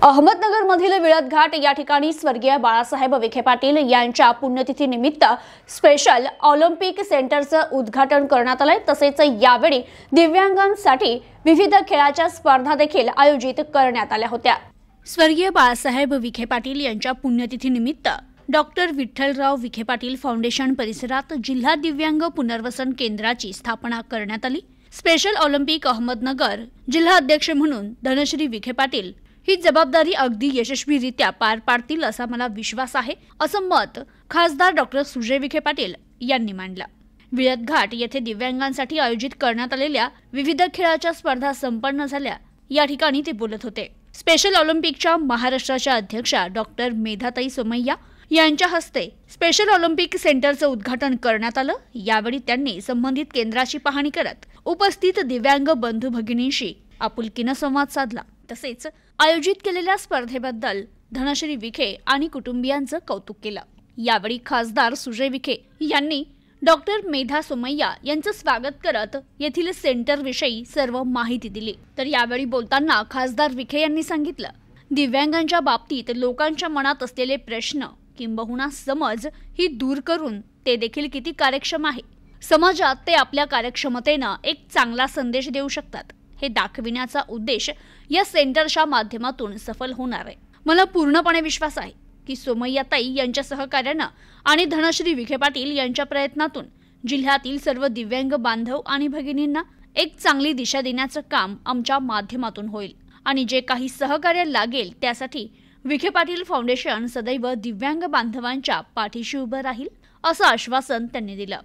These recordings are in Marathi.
अहमदनगरमधील विळद घाट या ठिकाणी स्वर्गीय बाळासाहेब विखे पाटील यांच्या पुण्यतिथी निमित्त स्पेशल ऑलिम्पिक सेंटरचं उद्घाटन करण्यात आले। तसेच यावेळी दिव्यांगांसाठी विविध खेळाच्या स्पर्धा देखील आयोजित करण्यात आल्या होत्या। स्वर्गीय बाळासाहेब विखे पाटील यांच्या पुण्यतिथी निमित्त डॉक्टर विठ्ठलराव विखे पाटील फाउंडेशन परिसरात जिल्हा दिव्यांग पुनर्वसन केंद्राची स्थापना करण्यात आली। स्पेशल ऑलिम्पिक अहमदनगर जिल्हा अध्यक्ष म्हणून धनश्री विखे पाटील ही जबाबदारी अगदी यशस्वीरित्या पार पाडतील असा मला विश्वास आहे, असं मत खासदार डॉक्टर सुजय विखे पाटील यांनी मांडलं। विळद घाट येथे दिव्यांगांसाठी आयोजित करण्यात आलेल्या विविध खेळाच्या स्पर्धा संपन्न झाल्या। या ठिकाणी ते बोलत होते। स्पेशल ऑलिम्पिकच्या महाराष्ट्राच्या अध्यक्षा डॉक्टर मेधाताई सोमय्या यांच्या हस्ते स्पेशल ऑलिम्पिक सेंटरचं उद्घाटन करण्यात आलं। यावेळी त्यांनी संबंधित केंद्राची पाहणी करत उपस्थित दिव्यांग बंधू भगिनींशी आपुलकीने संवाद साधला। तसेच आयोजित केलेल्या स्पर्धेबद्दल धनश्री विखे आणि कुटुंबियांचं कौतुक केलं। यावेळी खासदार सुजय विखे यांनी डॉक्टर मेधा सोमय्या यांचं स्वागत करत येथील सेंटरविषयी सर्व माहिती दिली। तर यावेळी बोलताना खासदार विखे यांनी सांगितलं, दिव्यांगांच्या बाबतीत लोकांच्या मनात असलेले प्रश्न किंबहुना समज ही दूर करून ते देखील किती कार्यक्षम आहे, समाजात ते आपल्या कार्यक्षमतेने एक चांगला संदेश देऊ शकतात, हे दाखविण्याचा उद्देश या सेंटरच्या माध्यमातून सफल होणार आहे। मला पूर्णपणे विश्वास आहे की सोमय्याताई यांच्या सहकार्याने आणि धनश्री विखे पाटील यांच्या प्रयत्नातून जिल्ह्यातील सर्व दिव्यांग बांधव आणि भगिनींना एक चांगली दिशा देण्याचं काम आमच्या माध्यमातून होईल आणि जे काही सहकार्य लागेल त्यासाठी विखे पाटील फाउंडेशन सदैव दिव्यांग बांधवांच्या पाठीशी उभं राहील, असं आश्वासन त्यांनी दिलं।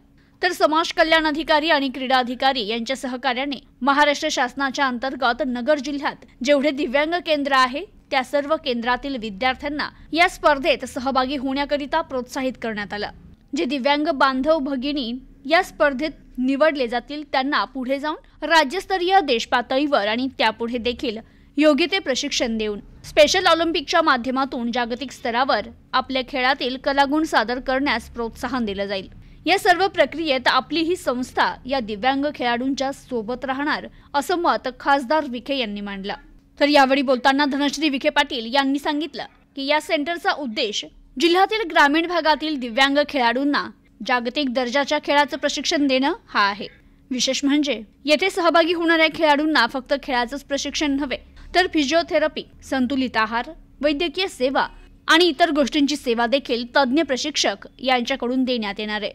तर समाज कल्याण अधिकारी आणि क्रीडा अधिकारी यांच्या सहकार्याने महाराष्ट्र शासनाच्या अंतर्गत नगर जिल्ह्यात जेवढे दिव्यांग केंद्र आहे त्या सर्व केंद्रातील विद्यार्थ्यांना या स्पर्धेत सहभागी होण्याकरिता प्रोत्साहित करण्यात आलं। जे दिव्यांग बांधव भगिनी या स्पर्धेत निवडले जातील त्यांना पुढे जाऊन राज्यस्तरीय देश पातळीवर आणि त्यापुढे देखील योग्य ते प्रशिक्षण देऊन स्पेशल ऑलिम्पिकच्या माध्यमातून जागतिक स्तरावर आपल्या खेळातील कलागुण सादर करण्यास प्रोत्साहन दिलं जाईल। या सर्व प्रक्रियेत आपली ही संस्था या दिव्यांग खेळाडूंच्या सोबत राहणार, असं मत खासदार विखे यांनी मांडलं। तर यावेळी बोलताना धनश्री विखे पाटील यांनी सांगितलं की या सेंटरचा उद्देश जिल्ह्यातील ग्रामीण भागातील दिव्यांग खेळाडूंना जागतिक दर्जाच्या खेळाचं प्रशिक्षण देणं हा आहे। विशेष म्हणजे येथे सहभागी होणाऱ्या खेळाडूंना फक्त खेळाचंच प्रशिक्षण नव्हे तर फिजिओथेरपी, संतुलित आहार, वैद्यकीय सेवा आणि इतर गोष्टींची सेवा देखील तज्ञ प्रशिक्षक यांच्याकडून देण्यात येणार आहे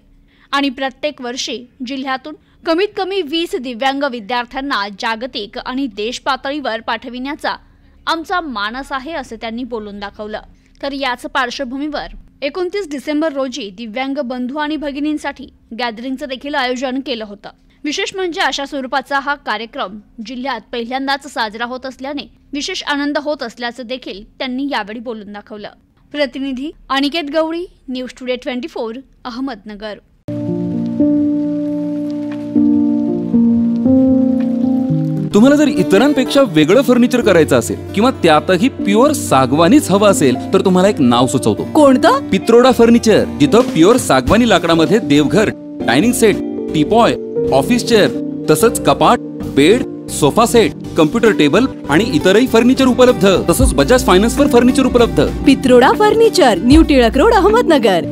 आणि प्रत्येक वर्षी जिल्ह्यातून कमीत कमी 20 दिव्यांग विद्यार्थ्यांना जागतिक आणि देश पातळीवर पाठविण्याचा आमचा मानस आहे, असं त्यांनी बोलून दाखवलं। तर याच पार्श्वभूमीवर 29 डिसेंबर रोजी दिव्यांग बंधू आणि भगिनींसाठी गॅदरिंगचं देखील आयोजन केलं होतं। विशेष म्हणजे अशा स्वरूपाचा हा कार्यक्रम जिल्ह्यात पहिल्यांदाच साजरा होत असल्याने विशेष आनंद होत असल्याचं देखील त्यांनी यावेळी बोलून दाखवलं। प्रतिनिधी अनिकेत गवळी, न्यूज टुडे 24, अहमदनगर। तुम्हाला जर इतरांपेक्षा वेगळं फर्निचर करायचं असेल किंवा त्यातही प्युअर सागवानीच हवं असेल तर तुम्हाला एक नाव सुचवतो। कोणतं? पित्रोडा फर्निचर, जिथं प्युअर सागवानी लाकडामध्ये देवघर, dining set, teapoy, office chair, तसंच कपाट, bed, sofa set, computer table आणि इतरही फर्निचर उपलब्ध। तसंच बजाज फायनान्सवर फर्निचर उपलब्ध। Pitroda furniture, new Tilak road, Ahmednagar.